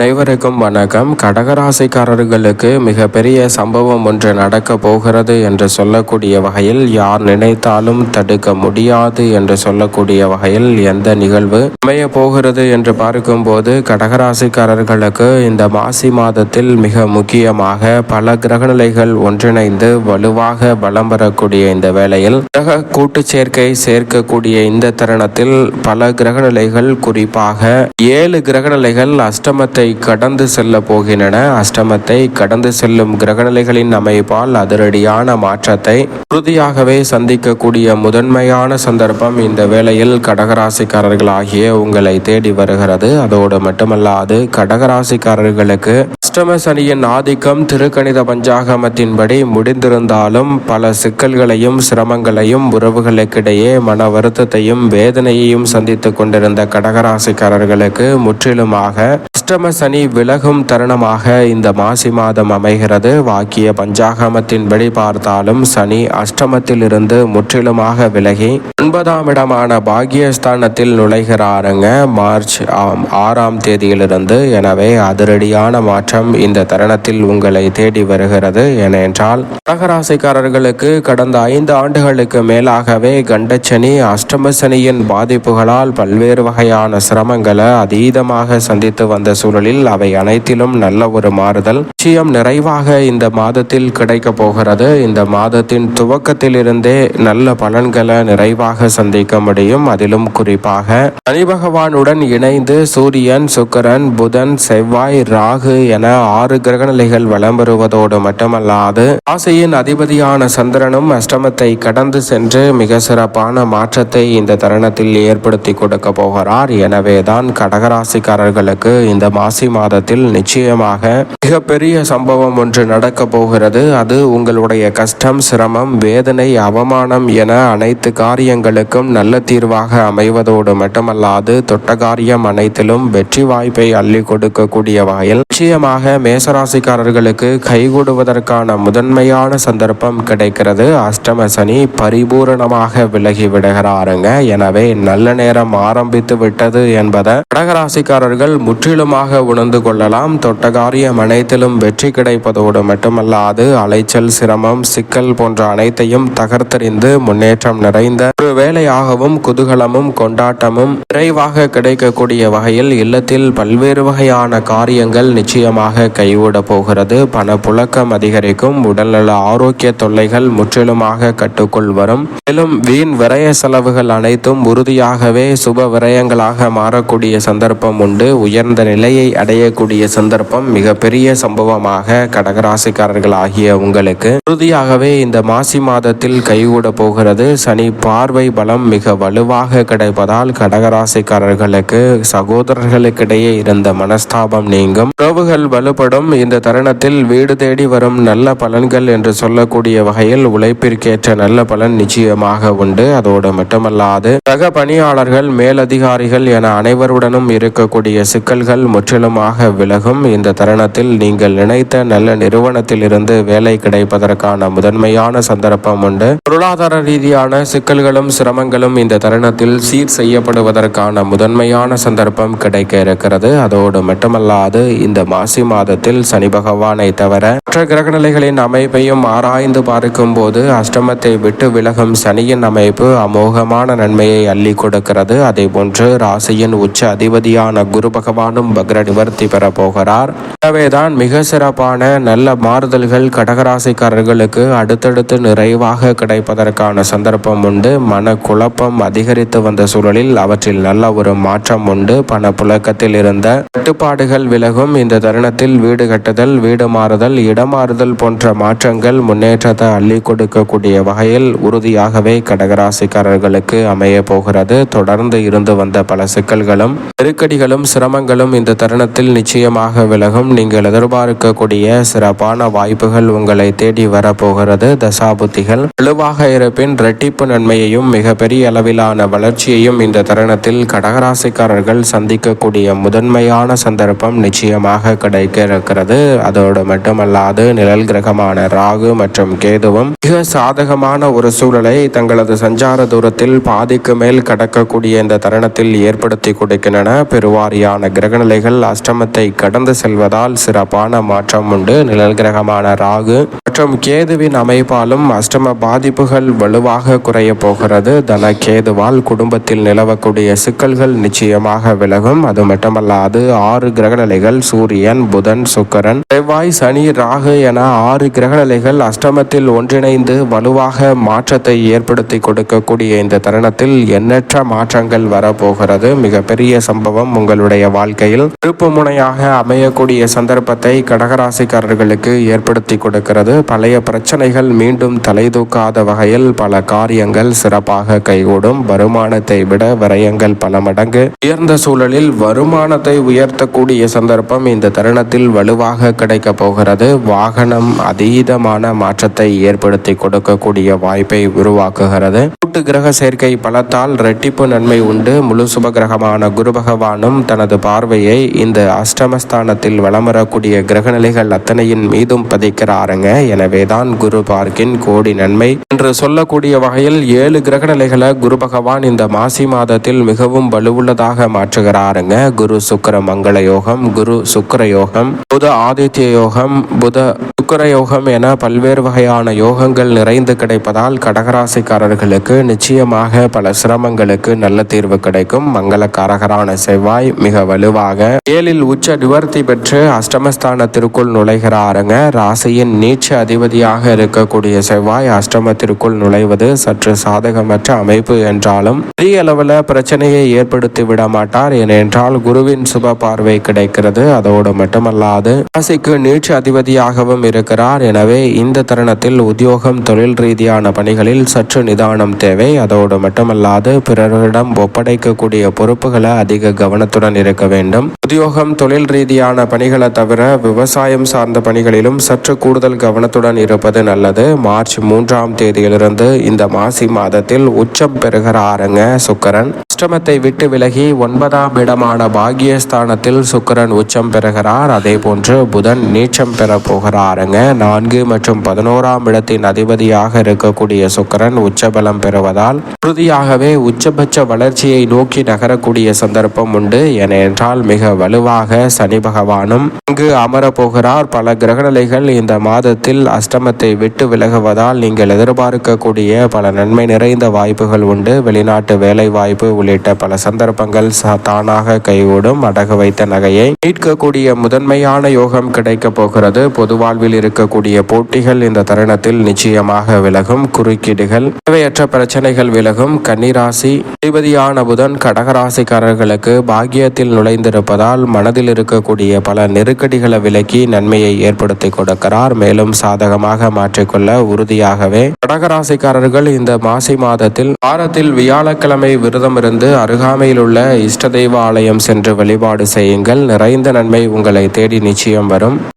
அனைவருக்கும் வணக்கம். கடகராசிக்காரர்களுக்கு மிகப்பெரிய சம்பவம் ஒன்று நடக்க போகிறது என்று சொல்லக்கூடிய வகையில், யார் நினைத்தாலும் தடுக்க முடியாது என்று சொல்லக்கூடிய வகையில் எந்த நிகழ்வு அமைய போகிறது என்று பார்க்கும்போது, கடகராசிக்காரர்களுக்கு இந்த மாசி மாதத்தில் மிக முக்கியமாக பல கிரகநிலைகள் ஒன்றிணைந்து வலுவாக பலம் பெறக்கூடிய இந்த வேளையில், கிரக கூட்டு சேர்க்கை சேர்க்கக்கூடிய இந்த தருணத்தில் பல கிரகநிலைகள், குறிப்பாக 7 கிரகநிலைகள் அஷ்டமத்தை கடந்து செல்ல போகின்றன. அஷ்டமத்தை கடந்து செல்லும் கிரகநிலைகளின் அமைப்பால் அதிரடியான மாற்றத்தை உறுதியாகவே சந்திக்கக்கூடிய முதன்மையான சந்தர்ப்பம் இந்த வேளையில் கடகராசிக்காரர்களாகிய உங்களை தேடி வருகிறது. அதோடு மட்டுமல்லாது, கடகராசிக்காரர்களுக்கு அஷ்டம சனியின் ஆதிக்கம் திருக்கணித பஞ்சாகமத்தின்படி முடிந்திருந்தாலும் பல சிக்கல்களையும் சிரமங்களையும் உறவுகளுக்கிடையே மன வருத்தத்தையும் வேதனையையும் சந்தித்துக் கொண்டிருந்த கடகராசிக்காரர்களுக்கு முற்றிலுமாக அஷ்டம சனி விலகும் தருணமாக இந்த மாசி மாதம் அமைகிறது. வாக்கிய பஞ்சாகமத்தின்படி பார்த்தாலும் சனி அஷ்டமத்தில் இருந்து முற்றிலுமாக விலகி 9ஆம் இடமான பாக்கியஸ்தானத்தில் நுழைகிறாருங்க மார்ச் 6ஆம் தேதியிலிருந்து. எனவே அதிரடியான மாற்றம் இந்த தருணத்தில் உங்களை தேடி வருகிறது. ஏனென்றால் கடகராசிக்காரர்களுக்கு கடந்த 5 ஆண்டுகளுக்கு மேலாகவே கண்டச்சனி அஷ்டம சனியின் பாதிப்புகளால் பல்வேறு வகையான சிரமங்களை அதீதமாக சந்தித்து வந்த சூழலில் அவை அனைத்திலும் நல்ல ஒரு மாறுதல் நிச்சயம் நிறைவாக இந்த மாதத்தில் கிடைக்க போகிறது. இந்த மாதத்தின் துவக்கத்தில் இருந்தே நல்ல பலன்களை நிறைவாக சந்திக்க முடியும். அதிலும் குறிப்பாக சனி பகவானுடன் இணைந்து சூரியன், சுக்கிரன், புதன், செவ்வாய், ராகு என 6 கிரகநிலைகள் வலம் பெறுவதோடு மட்டுமல்லாது, ராசியின் அதிபதியான சந்திரனும் அஷ்டமத்தை கடந்து சென்று மிக சிறப்பான மாற்றத்தை இந்த தருணத்தில் ஏற்படுத்தி கொடுக்க போகிறார். எனவேதான் கடகராசிக்காரர்களுக்கு இந்த மாசி மாதத்தில் நிச்சயமாக மிகப்பெரிய சம்பவம் ஒன்று நடக்க போகிறது. அது உங்களுடைய கஷ்டம், சிரமம், வேதனை, அவமானம் என அனைத்து காரியங்களுக்கும் நல்ல தீர்வாக அமைவதோடு மட்டுமல்லாது, தொட்ட காரியம் அனைத்திலும் வெற்றி வாய்ப்பை அள்ளி கொடுக்கக்கூடிய வகையில் நிச்சயமாக மேசராசிக்காரர்களுக்கு கைகூடுவதற்கான முதன்மையான சந்தர்ப்பம் கிடைக்கிறது. அஷ்டம சனி பரிபூரணமாக விலகி விடுகிறாருங்க. எனவே நல்ல நேரம் ஆரம்பித்து விட்டது என்பதை கடகராசிக்காரர்கள் முற்றிலுமாக உணர்ந்து கொள்ளலாம். தொட்ட காரியம் அனைத்திலும் வெற்றி கிடைப்பதோடு மட்டுமல்லாது, அலைச்சல், சிரமம், சிக்கல் போன்ற அனைத்தையும் தகர்த்தெறிந்து முன்னேற்றம் நிறைந்த ஒரு வேலையாகவும் குதூகலமும் கொண்டாட்டமும் விரைவாக கிடைக்கக்கூடிய வகையில் இல்லத்தில் பல்வேறு வகையான காரியங்கள் நிச்சயமாக கைவிட போகிறது. பணப்புழக்கம் அதிகரிக்கும். உடல்நல ஆரோக்கிய தொல்லைகள் முற்றிலுமாக கட்டுக்குள் வரும். மேலும் வீண் விரய செலவுகள் அனைத்தும் உறுதியாகவே சுப விரயங்களாக மாறக்கூடிய சந்தர்ப்பம் உண்டு. உயர்ந்த நிலையை அடையக்கூடிய சந்தர்ப்பம் மிகப்பெரிய சம்பவமாக கடகராசிக்காரர்கள் ஆகிய உங்களுக்கு உறுதியாகவே இந்த மாசி மாதத்தில் கைகூட போகிறது. சனி பார்வை பலம் மிக வலுவாக கிடைப்பதால் கடகராசிக்காரர்களுக்கு சகோதரர்களுக்கிடையே இருந்த மனஸ்தாபம் நீங்கும். உறவுகள் வலுப்படும். இந்த தருணத்தில் வீடு தேடி வரும் நல்ல பலன்கள் என்று சொல்லக்கூடிய வகையில் உழைப்பிற்கேற்ற நல்ல பலன் நிச்சயமாக உண்டு. அதோடு மட்டுமல்லாது, சக பணியாளர்கள், மேலதிகாரிகள் என அனைவருடனும் இருக்கக்கூடிய சிக்கல்கள் முற்றிலுமாக விலகும். இந்த தருணத்தில் நீங்கள் நினைத்த நல்ல நிறுவனத்தில் இருந்து வேலை கிடைப்பதற்கான முதன்மையான சந்தர்ப்பம் உண்டு. பொருளாதார ரீதியான சிக்கல்களும் சிரமங்களும் இந்த தருணத்தில் சீர் செய்யப்படுவதற்கான முதன்மையான சந்தர்ப்பம் கிடைக்க இருக்கிறது. அதோடு மட்டுமல்லாது, இந்த மாசி மாதத்தில் சனி பகவானை தவிர மற்ற கிரகநிலைகளின் அமைப்பையும் ஆராய்ந்து பார்க்கும் போது அஷ்டமத்தை விட்டு விலகும் சனியின் அமைப்பு அமோகமான நன்மையை அள்ளி கொடுக்கிறது. அதே போன்று ராசியின் உச்ச அதிபதியான குரு பகவானும் வக்ர நிவர்த்தி பெற போகிறார். எனவேதான் மிக சிறப்பான நல்ல மாறுதல்கள் கடகராசிக்காரர்களுக்கு அடுத்தடுத்து நிறைவாக கிடைப்பதற்கான சந்தர்ப்பம் உண்டு. மன குழப்பம் அதிகரித்து வந்த சூழலில் அவற்றில் நல்ல ஒரு மாற்றம் உண்டு. பண புழக்கத்தில் இருந்த கட்டுப்பாடுகள் விலகும். இந்த தருணத்தில் வீடு கட்டுதல், வீடு மாறுதல், இடமாறுதல் போன்ற மாற்றங்கள் முன்னேற்றத்தை அள்ளி கொடுக்கக்கூடிய வகையில் உறுதியாகவே கடகராசிக்காரர்களுக்கு அமைய போகிறது. தொடர்ந்து இருந்து வந்த பல சிக்கல்களும் நெருக்கடிகளும் சிரமங்களும் இந்த தருணத்தில் நிச்சயமாக விலகும். நீங்கள் எதிர்பார்க்கக்கூடிய சிறப்பான வாய்ப்புகள் உங்களை தேடி வரப்போகிறது. தசாபுத்திகள் வலுவாக இருப்பின் இரட்டிப்பு நன்மையையும் மிகப்பெரிய அளவிலான வளர்ச்சியையும் இந்த தருணத்தில் கடகராசிக்காரர்கள் சந்திக்கக்கூடிய முதன்மையான சந்தர்ப்பம் நிச்சயமாக கிடைக்க இருக்கிறது. அதோடு மட்டுமல்லாது நிழல் கிரகமான ராகு மற்றும் கேதுவும் மிக சாதகமான ஒரு சூழலை தங்களது சஞ்சார தூரத்தில் பாதிக்கு மேல் கடக்கக்கூடிய இந்த தருணத்தில் ஏற்படுத்தி கொடுக்கின்றன. பெருவாரியான கிரகநிலைகள் அஷ்டமத்தை கடந்து செல்வதால் சிறப்பான மாற்றம் உண்டு. நிழல் கிரகமான ராகு மற்றும் கேதுவின் அமைப்பாலும் அஷ்டம பாதிப்புகள் வலுவாக குறைய போகிறது. தன கேதுவால் குடும்பத்தில் நிலவக்கூடிய சிக்கல்கள் நிச்சயமாக விலகும். அது மட்டுமல்லாது 6 கிரகநிலைகள் சூரியன், புதன், சுக்கிரன், செவ்வாய், சனி, ராகு என 6 கிரகநிலைகள் அஷ்டமத்தில் ஒன்றிணைந்து வலுவாக மாற்றத்தை ஏற்படுத்தி கொடுக்கக்கூடிய இந்த தருணத்தில் எண்ணற்ற மாற்றங்கள் வரப்போகிறது. மிகப்பெரிய சம்பவம் உங்களுடைய வாழ்க்கையில் திருப்பு முனையாக அமையக்கூடிய சந்தர்ப்பத்தை கடகராசிக்காரர்களுக்கு ஏற்படுத்தி கொடுக்கிறது. பழைய பிரச்சனைகள் மீண்டும் தலைதூக்காத வகையில் பல காரியங்கள் சிறப்பாக கைகூடும். வருமானத்தை விட விரயங்கள் பல மடங்கு உயர்ந்த சூழலில் வருமானத்தை உயர்த்தக்கூடிய சந்தர்ப்பம் இந்த தருணத்தில் வலுவாக கிடைக்க போகிறது. வாகனம் அதீதமான மாற்றத்தை ஏற்படுத்தி கொடுக்கக்கூடிய வாய்ப்பை உருவாக்குகிறது. கூட்டு கிரக சேர்க்கை பலத்தால் இரட்டிப்பு நன்மை உண்டு. முழு சுப கிரகமான குரு பகவானும் தனது பார்வையை இந்த அஷ்டமஸ்தானத்தில் வலம் வரக்கூடிய கிரகநிலைகள் அத்தனையின் மீதும் பதிக்கிறாருங்க. எனவேதான் குரு பார்க்கின் கோடி நன்மை என்று சொல்லக்கூடிய வகையில் 7 கிரகநிலைகளை குரு பகவான் இந்த மாசி மாதத்தில் மிகவும் வலுவுள்ளதாக மாற்றுகிறாருங்க. குரு சுக்கிர மங்கள யோகம், குரு சுக்கிர யோகம், புத ஆதித்ய யோகம், புத சுக்கிர யோகம் என பல்வேறு வகையான யோகங்கள் நிறைந்து கிடைப்பதால் கடகராசிக்காரர்களுக்கு நிச்சயமாக பல சிரமங்களுக்கு நல்ல தீர்வு கிடைக்கும். மங்களக்காரகரான செவ்வாய் மிக வலுவாக 7இல் உச்ச நிவர்த்தி பெற்று அஷ்டமஸ்தானத்திற்குள் நுழைகிறாருங்க. ராசியின் நீச்ச அதிபதியாக இருக்கக்கூடிய செவ்வாய் அஷ்டமத்திற்குள் நுழைவது சற்று சாதகமற்ற அமைப்பு என்றாலும் பெரிய அளவில் பிரச்சனையை ஏற்படுத்தி விட மாட்டார். ஏனென்றால் குருவின் சுப பார்வை கிடைக்கிறது. அதோடு மட்டுமல்லாது ராசிக்கு நீச்ச அதிபதியாகவும் இருக்கிறார். எனவே இந்த தருணத்தில் உத்தியோகம், தொழில் ரீதியான பணிகளில் சற்று நிதானம் தேவை. அதோடு மட்டுமல்லாது பிறரிடம் ஒப்படைக்கக்கூடிய பொறுப்புகளை அதிக கவனத்துடன் இருக்க வேண்டும். உத்தியோகம், தொழில் ரீதியான பணிகளை தவிர விவசாயம் சார்ந்த பணிகளிலும் சற்று கூடுதல் கவனத்துடன் இருப்பது நல்லது. மார்ச் 3ஆம் தேதியிலிருந்து இந்த மாசி மாதத்தில் உச்சம் பெறுகிறாருங்க சுக்கிரன். அஷ்டமத்தை விட்டு விலகி 9ஆம் இடமான பாகியஸ்தானத்தில் சுக்கிரன் உச்சம் பெறுகிறார். அதே போன்று புதன் நீச்சம் பெற போகிறாருங்க. 4 மற்றும் 11ஆம் இடத்தின் அதிபதியாக இருக்கக்கூடிய சுக்கிரன் உச்சபலம் பெறுவதால் உறுதியாகவே உச்சபட்ச வளர்ச்சியை நோக்கி நகரக்கூடிய சந்தர்ப்பம் உண்டு. ஏனென்றால் மிக வலுவாக சனி பகவானும் இங்கு அமரப்போகிறார். பல கிரகநிலைகள் இந்த மாதத்தில் அஷ்டமத்தை விட்டு விலகுவதால் நீங்கள் எதிர்பார்க்கக்கூடிய பல நன்மை நிறைந்த வாய்ப்புகள் உண்டு. வெளிநாட்டு வேலை வாய்ப்பு உள்ளிட்ட பல சந்தர்ப்பங்கள் தானாக கைகூடும். அடகு வைத்த நகையை மீட்கக்கூடிய முதன்மையான யோகம் கிடைக்க போகிறது. பொது வாழ்வில் இருக்கக்கூடிய போட்டிகள் இந்த தருணத்தில் நிச்சயமாக விலகும். குறுக்கீடுகள், தேவையற்ற பிரச்சனைகள் விலகும். கன்னிராசி அதிபதியான புதன் கடகராசிக்காரர்களுக்கு பாக்கியத்தில் நுழைந்திருப்பதால் மனதில் இருக்கக்கூடிய பல நெருக்கடிகளை விலக்கி நன்மையை ஏற்படுத்தி கொடுக்கிறார். மேலும் சாதகமாக மாற்றிக்கொள்ள உறுதியாகவே கடகராசிக்காரர்கள் இந்த மாசி மாதத்தில் வாரத்தில் வியாழக்கிழமை விரதம் இருந்து அருகாமையில் உள்ள இஷ்ட தெய்வ ஆலயம் சென்று வழிபாடு செய்யுங்கள். நிறைந்த நன்மை உங்களை தேடி நிச்சயம் வரும்.